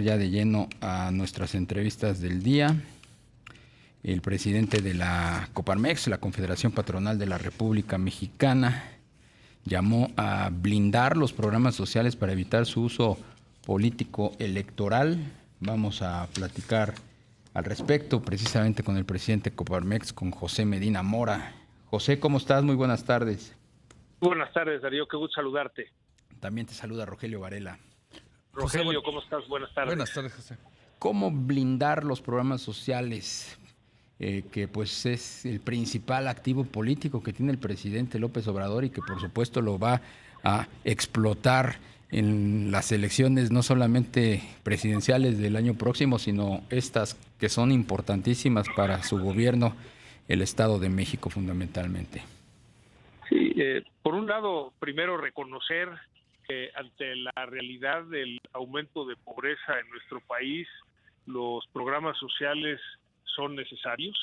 Ya de lleno a nuestras entrevistas del día. El presidente de la Coparmex, la Confederación Patronal de la República Mexicana, llamó a blindar los programas sociales para evitar su uso político electoral. Vamos a platicar al respecto precisamente con el presidente de Coparmex, con José Medina Mora. José, ¿cómo estás? Muy buenas tardes. Buenas tardes, Darío, qué gusto saludarte. También te saluda Rogelio Varela. Rogelio, ¿cómo estás? Buenas tardes. Buenas tardes, José. ¿Cómo blindar los programas sociales? Que pues es el principal activo político que tiene el presidente López Obrador y que por supuesto lo va a explotar en las elecciones no solamente presidenciales del año próximo, sino estas que son importantísimas para su gobierno, el Estado de México fundamentalmente. Sí, por un lado, primero reconocer que ante la realidad del aumento de pobreza en nuestro país, los programas sociales son necesarios.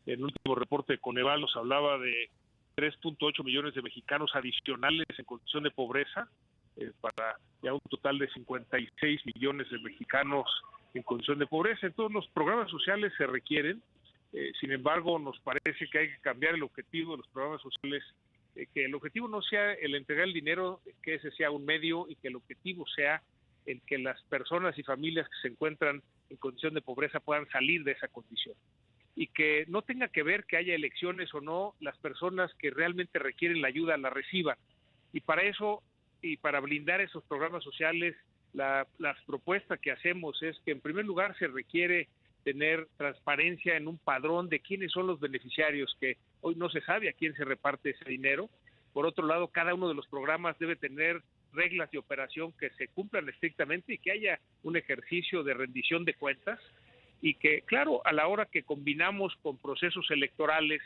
El último reporte de Coneval nos hablaba de 3.8 millones de mexicanos adicionales en condición de pobreza, para ya un total de 56 millones de mexicanos en condición de pobreza. Entonces los programas sociales se requieren, sin embargo nos parece que hay que cambiar el objetivo de los programas sociales, que el objetivo no sea el entregar el dinero, que ese sea un medio, y que el objetivo sea el que las personas y familias que se encuentran en condición de pobreza puedan salir de esa condición, y que no tenga que ver que haya elecciones o no, las personas que realmente requieren la ayuda la reciban. Y para eso, y para blindar esos programas sociales, las propuestas que hacemos es que en primer lugar se requiere tener transparencia en un padrón de quiénes son los beneficiarios, que hoy no se sabe a quién se reparte ese dinero. Por otro lado, cada uno de los programas debe tener reglas de operación que se cumplan estrictamente y que haya un ejercicio de rendición de cuentas, y que, claro, a la hora que combinamos con procesos electorales,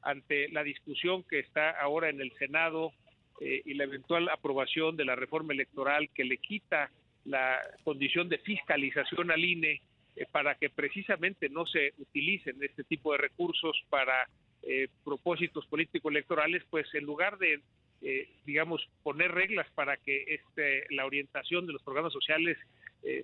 ante la discusión que está ahora en el Senado y la eventual aprobación de la reforma electoral que le quita la condición de fiscalización al INE, para que precisamente no se utilicen este tipo de recursos para propósitos político-electorales, pues en lugar de, digamos, poner reglas para que la orientación de los programas sociales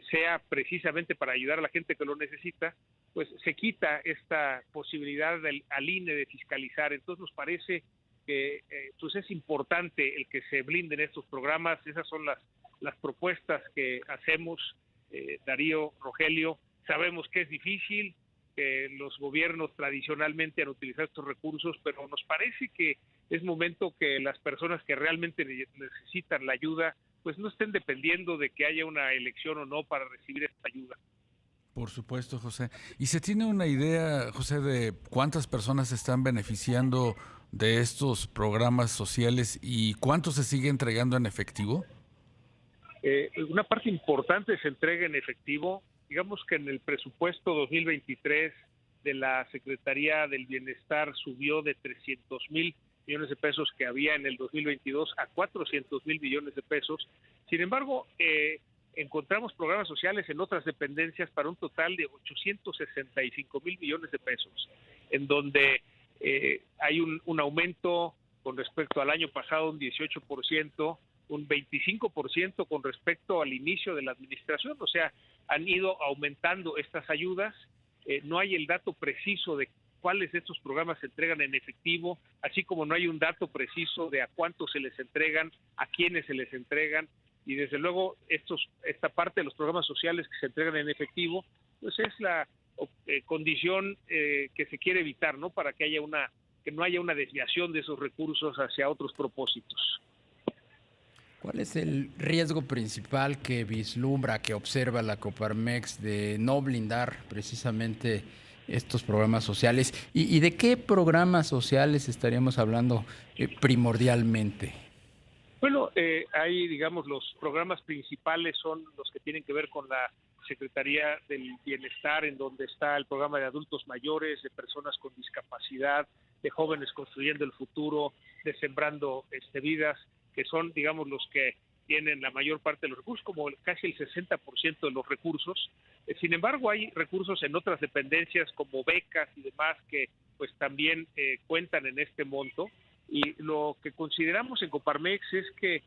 sea precisamente para ayudar a la gente que lo necesita, pues se quita esta posibilidad al INE de fiscalizar. Entonces nos parece que pues es importante el que se blinden estos programas. Esas son las propuestas que hacemos, Darío, Rogelio. Sabemos que es difícil, que los gobiernos tradicionalmente han utilizado estos recursos, pero nos parece que es momento que las personas que realmente necesitan la ayuda pues no estén dependiendo de que haya una elección o no para recibir esta ayuda. Por supuesto, José. ¿Y se tiene una idea, José, de cuántas personas se están beneficiando de estos programas sociales y cuánto se sigue entregando en efectivo? Una parte importante se entrega en efectivo. Digamos que en el presupuesto 2023 de la Secretaría del Bienestar subió de 300,000 millones de pesos que había en el 2022 a 400,000 millones de pesos. Sin embargo, encontramos programas sociales en otras dependencias para un total de 865,000 millones de pesos, en donde hay un aumento con respecto al año pasado, un 18%, un 25% con respecto al inicio de la administración. O sea, han ido aumentando estas ayudas. No hay el dato preciso de cuáles de estos programas se entregan en efectivo, así como no hay un dato preciso de a cuántos se les entregan, a quiénes se les entregan, y desde luego esta parte de los programas sociales que se entregan en efectivo, pues es la condición que se quiere evitar, ¿no? Para que no haya una desviación de esos recursos hacia otros propósitos. ¿Cuál es el riesgo principal que vislumbra, que observa la Coparmex de no blindar precisamente estos programas sociales? ¿Y de qué programas sociales estaríamos hablando primordialmente? Bueno, hay, digamos, los programas principales son los que tienen que ver con la Secretaría del Bienestar, en donde está el programa de adultos mayores, de personas con discapacidad, de jóvenes construyendo el futuro, de sembrando vidas, que son, digamos, los que tienen la mayor parte de los recursos, como casi el 60% de los recursos. Sin embargo, hay recursos en otras dependencias como becas y demás que pues también cuentan en este monto. Y lo que consideramos en Coparmex es que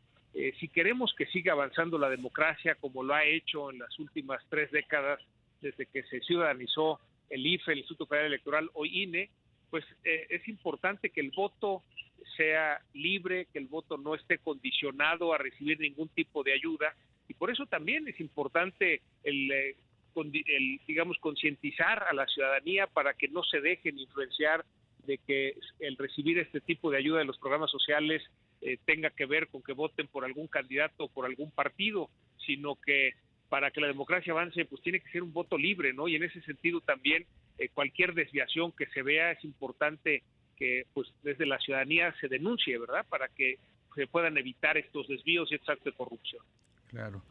si queremos que siga avanzando la democracia como lo ha hecho en las últimas 3 décadas, desde que se ciudadanizó el IFE, el Instituto Federal Electoral, hoy INE, pues es importante que el voto sea libre, que el voto no esté condicionado a recibir ningún tipo de ayuda, y por eso también es importante digamos, concientizar a la ciudadanía para que no se dejen influenciar de que el recibir este tipo de ayuda de los programas sociales tenga que ver con que voten por algún candidato o por algún partido, sino que para que la democracia avance, pues tiene que ser un voto libre, ¿no? Y en ese sentido también cualquier desviación que se vea es importante que pues desde la ciudadanía se denuncie, ¿verdad? Para que se puedan evitar estos desvíos y estos actos de corrupción. Claro.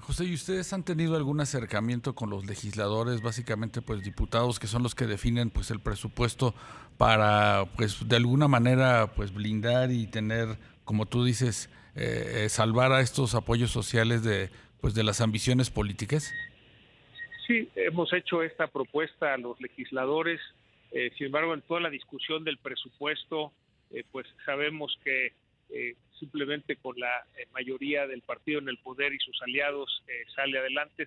José, ¿y ustedes han tenido algún acercamiento con los legisladores, básicamente pues diputados, que son los que definen pues el presupuesto para pues de alguna manera pues blindar y tener, como tú dices, salvar a estos apoyos sociales de pues de las ambiciones políticas? Sí, hemos hecho esta propuesta a los legisladores, sin embargo, en toda la discusión del presupuesto, pues sabemos que simplemente con la mayoría del partido en el poder y sus aliados sale adelante.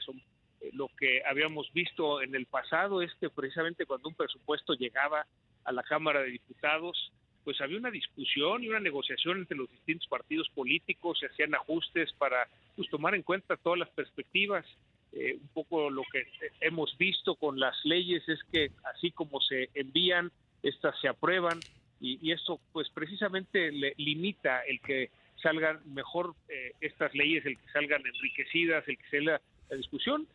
Lo que habíamos visto en el pasado es que precisamente cuando un presupuesto llegaba a la Cámara de Diputados, pues había una discusión y una negociación entre los distintos partidos políticos, se hacían ajustes para pues tomar en cuenta todas las perspectivas. Un poco lo que hemos visto con las leyes es que así como se envían, estas se aprueban, y eso pues precisamente limita el que salgan mejor estas leyes, el que salgan enriquecidas, el que sea la discusión,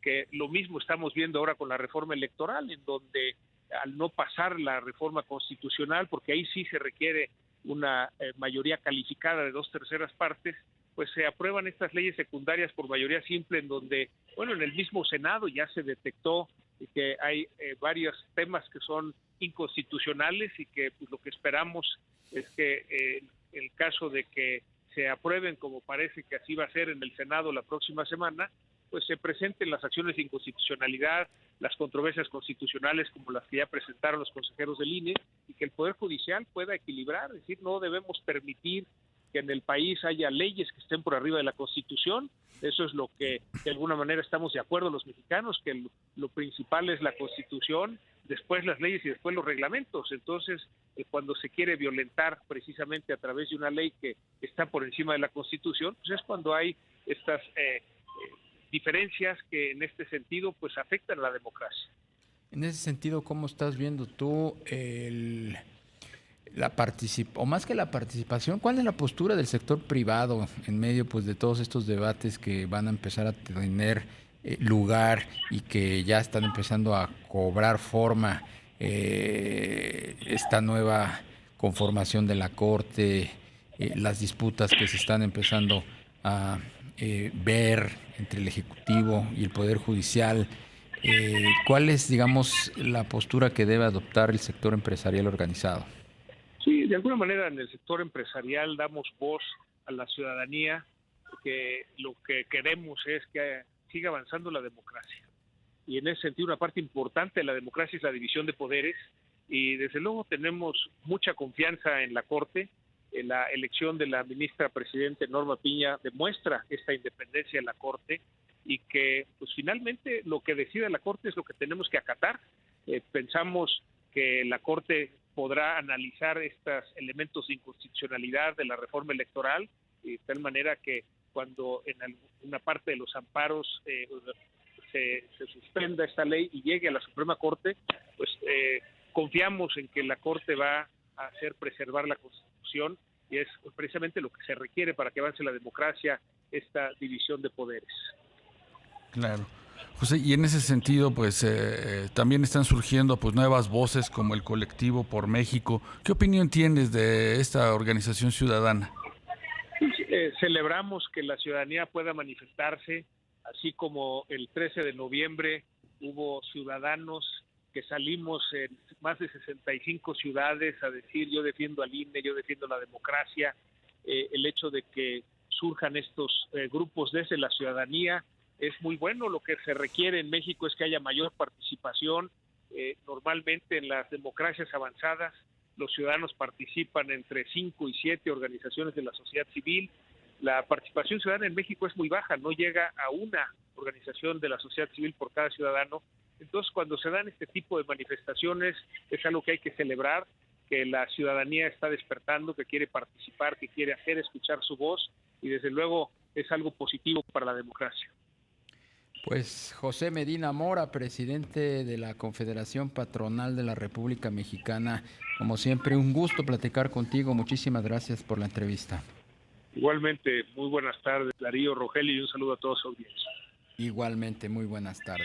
que lo mismo estamos viendo ahora con la reforma electoral, en donde al no pasar la reforma constitucional, porque ahí sí se requiere una mayoría calificada de 2/3 partes, pues se aprueban estas leyes secundarias por mayoría simple, en donde, bueno, en el mismo Senado ya se detectó que hay varios temas que son inconstitucionales y que pues, lo que esperamos es que en el caso de que se aprueben, como parece que así va a ser en el Senado la próxima semana, pues se presenten las acciones de inconstitucionalidad, las controversias constitucionales como las que ya presentaron los consejeros del INE, y que el Poder Judicial pueda equilibrar, es decir, no debemos permitir que en el país haya leyes que estén por arriba de la Constitución. Eso es lo que de alguna manera estamos de acuerdo los mexicanos, que lo principal es la Constitución, después las leyes y después los reglamentos. Entonces, cuando se quiere violentar precisamente a través de una ley que está por encima de la Constitución, pues es cuando hay estas diferencias que en este sentido pues afectan a la democracia. En ese sentido, ¿cómo estás viendo tú o más que la participación, cuál es la postura del sector privado en medio pues de todos estos debates que van a empezar a tener lugar y que ya están empezando a cobrar forma, esta nueva conformación de la Corte, las disputas que se están empezando a ver entre el Ejecutivo y el Poder Judicial? ¿Cuál es, digamos, la postura que debe adoptar el sector empresarial organizado? Sí, de alguna manera en el sector empresarial damos voz a la ciudadanía, que lo que queremos es que siga avanzando la democracia. Y en ese sentido una parte importante de la democracia es la división de poderes, y desde luego tenemos mucha confianza en la Corte. La elección de la ministra presidente Norma Piña demuestra esta independencia de la Corte, y que pues finalmente lo que decida la Corte es lo que tenemos que acatar. Pensamos que la Corte podrá analizar estos elementos de inconstitucionalidad de la reforma electoral, de tal manera que cuando en una parte de los amparos se suspenda esta ley y llegue a la Suprema Corte, pues confiamos en que la Corte va a hacer preservar la Constitución, y es precisamente lo que se requiere para que avance la democracia, esta división de poderes. Claro. José, y en ese sentido, pues también están surgiendo pues nuevas voces como el Colectivo por México. ¿Qué opinión tienes de esta organización ciudadana? Celebramos que la ciudadanía pueda manifestarse, así como el 13 de noviembre hubo ciudadanos que salimos en más de 65 ciudades a decir yo defiendo al INE, yo defiendo la democracia. El hecho de que surjan estos grupos desde la ciudadanía es muy bueno. Lo que se requiere en México es que haya mayor participación. Normalmente en las democracias avanzadas los ciudadanos participan entre 5 y 7 organizaciones de la sociedad civil. la participación ciudadana en México es muy baja, no llega a una organización de la sociedad civil por cada ciudadano. Entonces, cuando se dan este tipo de manifestaciones, es algo que hay que celebrar, que la ciudadanía está despertando, que quiere participar, que quiere hacer escuchar su voz, y desde luego es algo positivo para la democracia. Pues José Medina Mora, presidente de la Confederación Patronal de la República Mexicana, como siempre, un gusto platicar contigo. Muchísimas gracias por la entrevista. Igualmente, muy buenas tardes, Darío, Rogelio, y un saludo a todos su audiencia. Igualmente, muy buenas tardes.